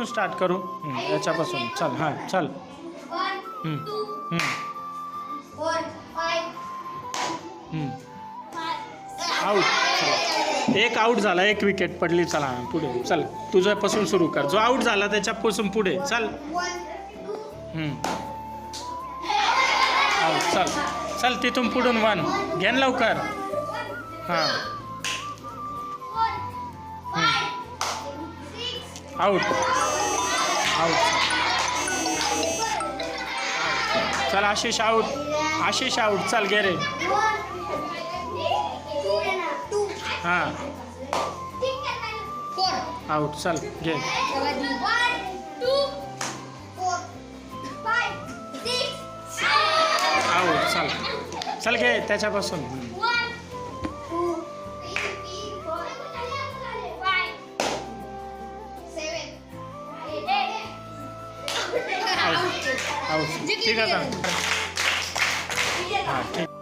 याच्यापासून स्टार्ट करू. याच्यापासून चल. हां चल. आऊट. चला एक आऊट झाला, एक विकेट पडली. चला पुढे चल. तुझ्यापासून सुरू कर. जो आऊट झाला त्याच्यापासून पुढे चल. आऊट. चल चल तिथून पुढून 1 घेन लवकर. हां आऊट. आऊट. चल आशिष आऊट. आशिष आऊट. चल गे रे. हां आऊट. चल घे. आऊट. चल चल घे त्याच्यापासून. आऊट. ठीक आहे. हां ठीक.